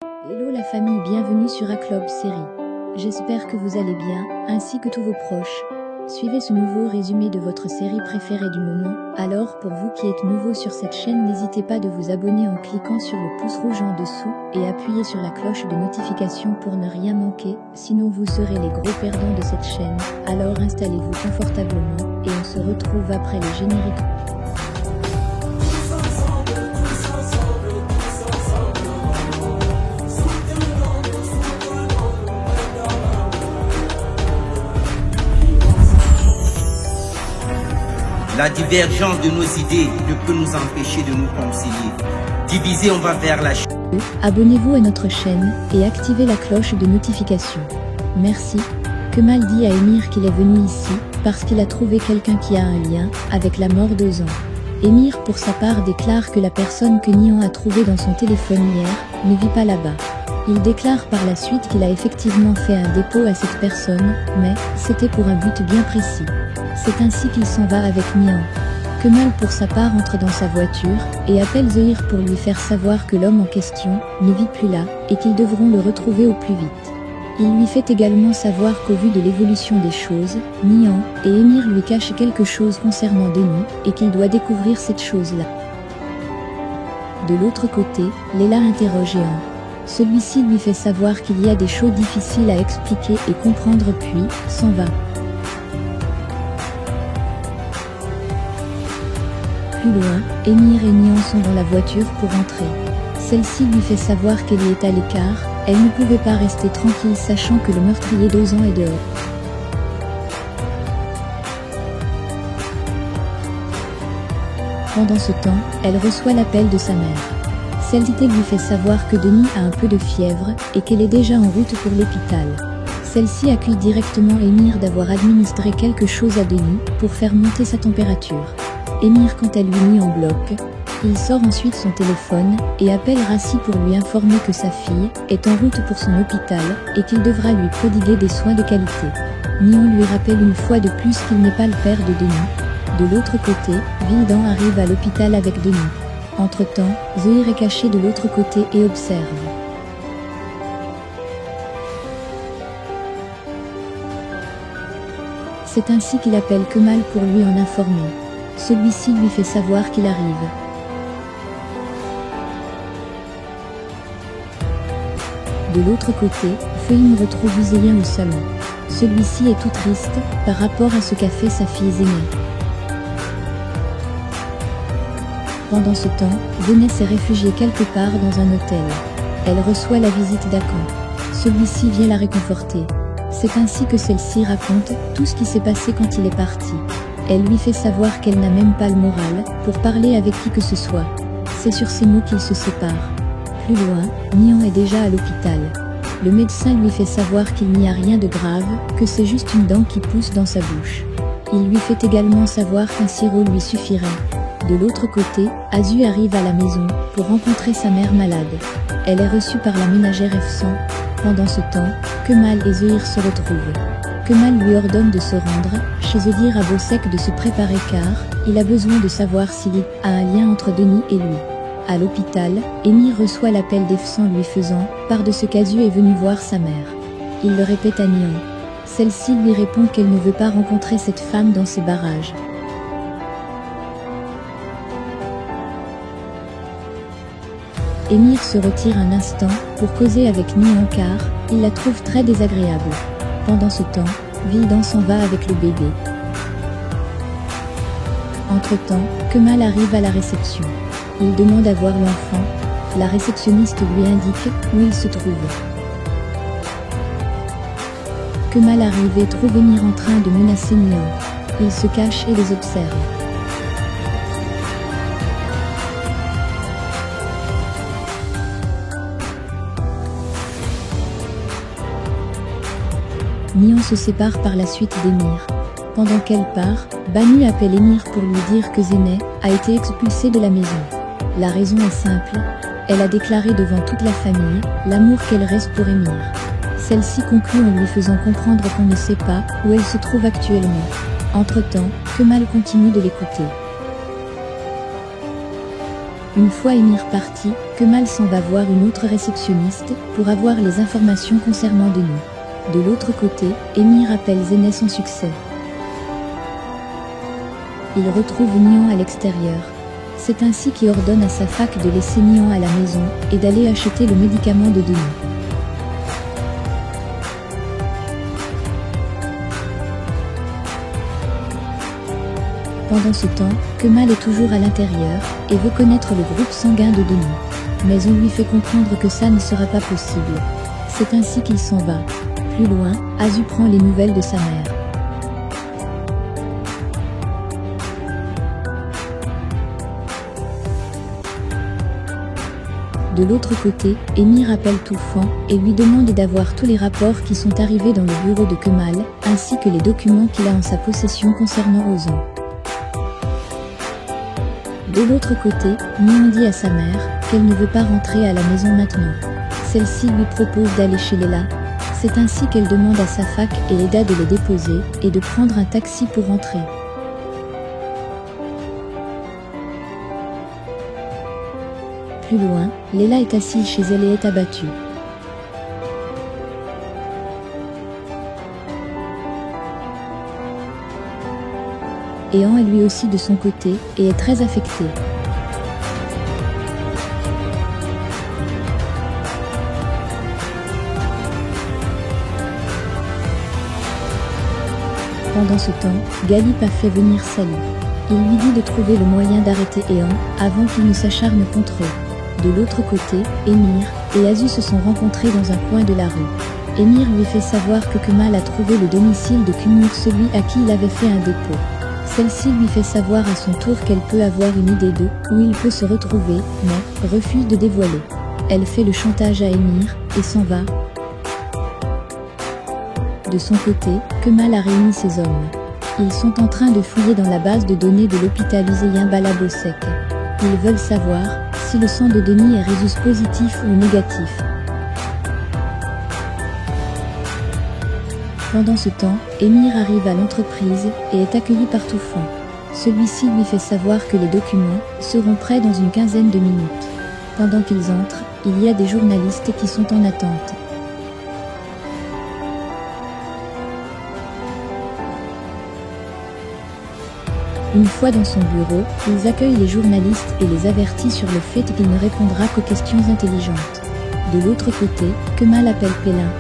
Hello la famille, bienvenue sur Aclob Série. J'espère que vous allez bien, ainsi que tous vos proches. Suivez ce nouveau résumé de votre série préférée du moment. Alors pour vous qui êtes nouveau sur cette chaîne, n'hésitez pas de vous abonner en cliquant sur le pouce rouge en dessous et appuyez sur la cloche de notification pour ne rien manquer, sinon vous serez les gros perdants de cette chaîne. Alors installez-vous confortablement et on se retrouve après le générique. La divergence de nos idées ne peut nous empêcher de nous concilier. Divisés, on va vers la chute. Abonnez-vous à notre chaîne et activez la cloche de notification. Merci. Kemal dit à Émir qu'il est venu ici parce qu'il a trouvé quelqu'un qui a un lien avec la mort d'Ozan. Émir pour sa part déclare que la personne que Nihan a trouvée dans son téléphone hier ne vit pas là-bas. Il déclare par la suite qu'il a effectivement fait un dépôt à cette personne, mais c'était pour un but bien précis. C'est ainsi qu'il s'en va avec Nihan. Kemal pour sa part entre dans sa voiture et appelle Zahir pour lui faire savoir que l'homme en question ne vit plus là et qu'ils devront le retrouver au plus vite. Il lui fait également savoir qu'au vu de l'évolution des choses, Nihan et Émir lui cachent quelque chose concernant Denis et qu'il doit découvrir cette chose-là. De l'autre côté, Leila interroge Jehan. Celui-ci lui fait savoir qu'il y a des choses difficiles à expliquer et comprendre puis s'en va. Plus loin, Émir et Nihan sont dans la voiture pour rentrer. Celle-ci lui fait savoir qu'elle y est à l'écart, elle ne pouvait pas rester tranquille sachant que le meurtrier d'Ozan est dehors. Pendant ce temps, elle reçoit l'appel de sa mère. Celle-ci lui fait savoir que Denis a un peu de fièvre et qu'elle est déjà en route pour l'hôpital. Celle-ci accuse directement Émir d'avoir administré quelque chose à Denis pour faire monter sa température. Émir quant à lui mis en bloc. Il sort ensuite son téléphone et appelle Rassi pour lui informer que sa fille est en route pour son hôpital et qu'il devra lui prodiguer des soins de qualité. Nihan lui rappelle une fois de plus qu'il n'est pas le père de Denis. De l'autre côté, Vildan arrive à l'hôpital avec Denis. Entre-temps, Zahir est caché de l'autre côté et observe. C'est ainsi qu'il appelle Kemal pour lui en informer. Celui-ci lui fait savoir qu'il arrive. De l'autre côté, Fehim retrouve Uzeyen au salon. Celui-ci est tout triste par rapport à ce qu'a fait sa fille Zéneh. Pendant ce temps, Zéneh s'est réfugiée quelque part dans un hôtel. Elle reçoit la visite d'Akan. Celui-ci vient la réconforter. C'est ainsi que celle-ci raconte tout ce qui s'est passé quand il est parti. Elle lui fait savoir qu'elle n'a même pas le moral pour parler avec qui que ce soit. C'est sur ces mots qu'ils se séparent. Plus loin, Nihan est déjà à l'hôpital. Le médecin lui fait savoir qu'il n'y a rien de grave, que c'est juste une dent qui pousse dans sa bouche. Il lui fait également savoir qu'un sirop lui suffirait. De l'autre côté, Azu arrive à la maison pour rencontrer sa mère malade. Elle est reçue par la ménagère Efsan. Pendant ce temps, Kemal et Zahir se retrouvent. Kemal lui ordonne de se rendre chez Zahir à Bosek de se préparer car il a besoin de savoir s'il y a un lien entre Denis et lui. À l'hôpital, Émir reçoit l'appel d'Efsan lui faisant part de ce qu'Azu est venu voir sa mère. Il le répète à Nihan. Celle-ci lui répond qu'elle ne veut pas rencontrer cette femme dans ses barrages. Émir se retire un instant pour causer avec Nihan car il la trouve très désagréable. Pendant ce temps, Vildan s'en va avec le bébé. Entre-temps, Kemal arrive à la réception. Il demande à voir l'enfant. La réceptionniste lui indique où il se trouve. Kemal arrive et trouve Émir en train de menacer Nihan. Il se cache et les observe. Nihan se sépare par la suite d'Émir. Pendant qu'elle part, Banu appelle Émir pour lui dire que Zéneh a été expulsée de la maison. La raison est simple, elle a déclaré devant toute la famille l'amour qu'elle reste pour Émir. Celle-ci conclut en lui faisant comprendre qu'on ne sait pas où elle se trouve actuellement. Entre-temps, Kemal continue de l'écouter. Une fois Émir parti, Kemal s'en va voir une autre réceptionniste pour avoir les informations concernant Denis. De l'autre côté, Émir appelle Zeynep sans succès. Il retrouve Nihan à l'extérieur. C'est ainsi qu'il ordonne à sa fac de laisser Nihan à la maison et d'aller acheter le médicament de Denis. Pendant ce temps, Kemal est toujours à l'intérieur et veut connaître le groupe sanguin de Denis. Mais on lui fait comprendre que ça ne sera pas possible. C'est ainsi qu'il s'en va. Plus loin, Azu prend les nouvelles de sa mère. De l'autre côté, Émir appelle Toufan et lui demande d'avoir tous les rapports qui sont arrivés dans le bureau de Kemal, ainsi que les documents qu'il a en sa possession concernant Ozan. De l'autre côté, Nihan dit à sa mère qu'elle ne veut pas rentrer à la maison maintenant. Celle-ci lui propose d'aller chez Leila. C'est ainsi qu'elle demande à sa fac et Leda de les déposer et de prendre un taxi pour rentrer. Plus loin, Leila est assise chez elle et est abattue. Ehan est lui aussi de son côté et est très affecté. Pendant ce temps, Galip a fait venir Salih. Il lui dit de trouver le moyen d'arrêter Ehan avant qu'il ne s'acharne contre eux. De l'autre côté, Émir et Azu se sont rencontrés dans un coin de la rue. Émir lui fait savoir que Kemal a trouvé le domicile de Kumur, celui à qui il avait fait un dépôt. Celle-ci lui fait savoir à son tour qu'elle peut avoir une idée de où il peut se retrouver, mais refuse de dévoiler. Elle fait le chantage à Émir et s'en va. De son côté, Kemal a réuni ses hommes. Ils sont en train de fouiller dans la base de données de l'hôpital Iséien Balabosek. Ils veulent savoir si le sang de Denis est résus positif ou négatif. Pendant ce temps, Émir arrive à l'entreprise et est accueilli par Toufan. Celui-ci lui fait savoir que les documents seront prêts dans une quinzaine de minutes. Pendant qu'ils entrent, il y a des journalistes qui sont en attente. Une fois dans son bureau, ils accueillent les journalistes et les avertissent sur le fait qu'il ne répondra qu'aux questions intelligentes. De l'autre côté, Kemal appelle Pélin.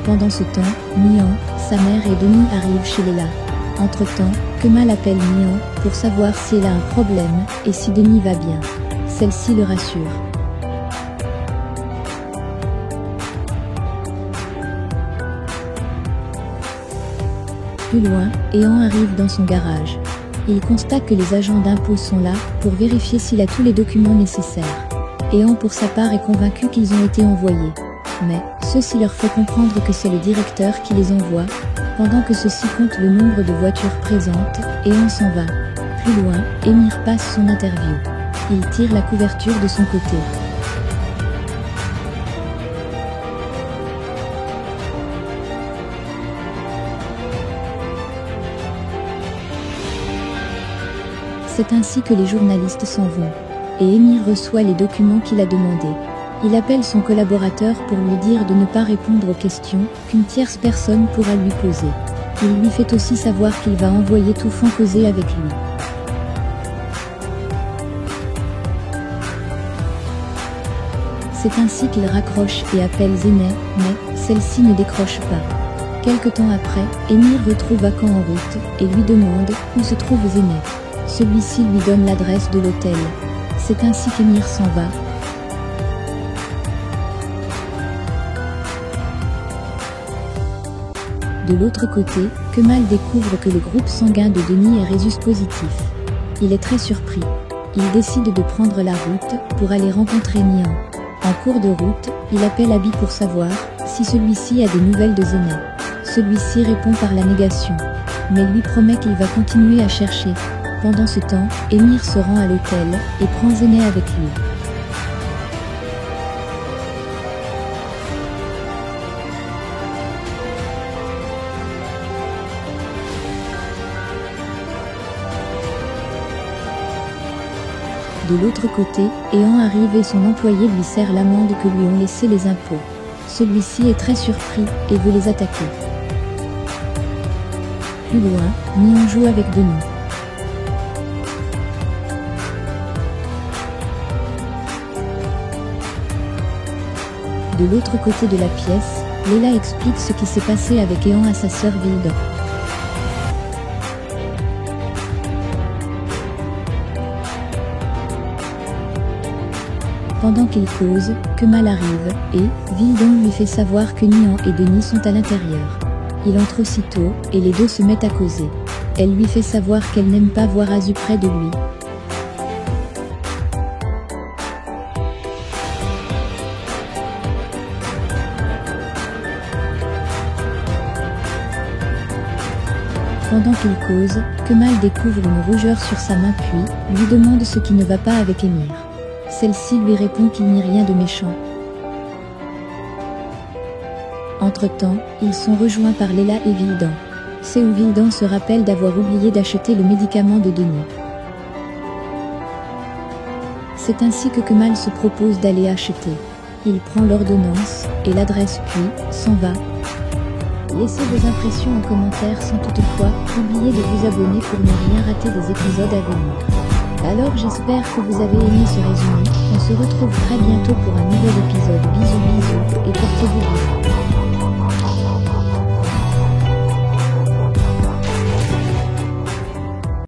Pendant ce temps, Nihan, sa mère et Denis arrivent chez Leila. Entre-temps, Kemal appelle Nihan pour savoir si elle a un problème et si Denis va bien. Celle-ci le rassure. Plus loin, Ehan arrive dans son garage. Il constate que les agents d'impôts sont là pour vérifier s'il a tous les documents nécessaires. Ehan pour sa part est convaincu qu'ils ont été envoyés. Mais ceci leur fait comprendre que c'est le directeur qui les envoie. Pendant que ceux-ci comptent le nombre de voitures présentes, Ehan s'en va. Plus loin, Émir passe son interview. Il tire la couverture de son côté. C'est ainsi que les journalistes s'en vont. Et Émir reçoit les documents qu'il a demandés. Il appelle son collaborateur pour lui dire de ne pas répondre aux questions qu'une tierce personne pourra lui poser. Il lui fait aussi savoir qu'il va envoyer Toufan causer avec lui. C'est ainsi qu'il raccroche et appelle Zeynep, mais celle-ci ne décroche pas. Quelque temps après, Émir retrouve Hakan en route et lui demande où se trouve Zeynep. Celui-ci lui donne l'adresse de l'hôtel. C'est ainsi qu'Émir s'en va. De l'autre côté, Kemal découvre que le groupe sanguin de Denis est résus positif. Il est très surpris. Il décide de prendre la route pour aller rencontrer Nihan. En cours de route, il appelle Abi pour savoir si celui-ci a des nouvelles de Zeynep. Celui-ci répond par la négation, mais lui promet qu'il va continuer à chercher. Pendant ce temps, Émir se rend à l'hôtel et prend Zeynep avec lui. De l'autre côté, Ehan arrive et son employé lui sert l'amende que lui ont laissé les impôts. Celui-ci est très surpris et veut les attaquer. Plus loin, Neon joue avec Denis. De l'autre côté de la pièce, Leila explique ce qui s'est passé avec Ehan à sa sœur Vildan. Pendant qu'ils causent, Kemal arrive, et Vildan lui fait savoir que Nihan et Denis sont à l'intérieur. Il entre aussitôt, et les deux se mettent à causer. Elle lui fait savoir qu'elle n'aime pas voir Azu près de lui. Pendant qu'ils causent, Kemal découvre une rougeur sur sa main puis lui demande ce qui ne va pas avec Émir. Celle-ci lui répond qu'il n'y a rien de méchant. Entre-temps, ils sont rejoints par Leila et Vildan. C'est où Vildan se rappelle d'avoir oublié d'acheter le médicament de Denis. C'est ainsi que Kemal se propose d'aller acheter. Il prend l'ordonnance et l'adresse puis s'en va. Laissez vos impressions en commentaire sans toutefois oublier de vous abonner pour ne rien rater des épisodes à venir. Alors j'espère que vous avez aimé ce résumé, on se retrouve très bientôt pour un nouvel épisode. Bisous bisous et portez-vous bien.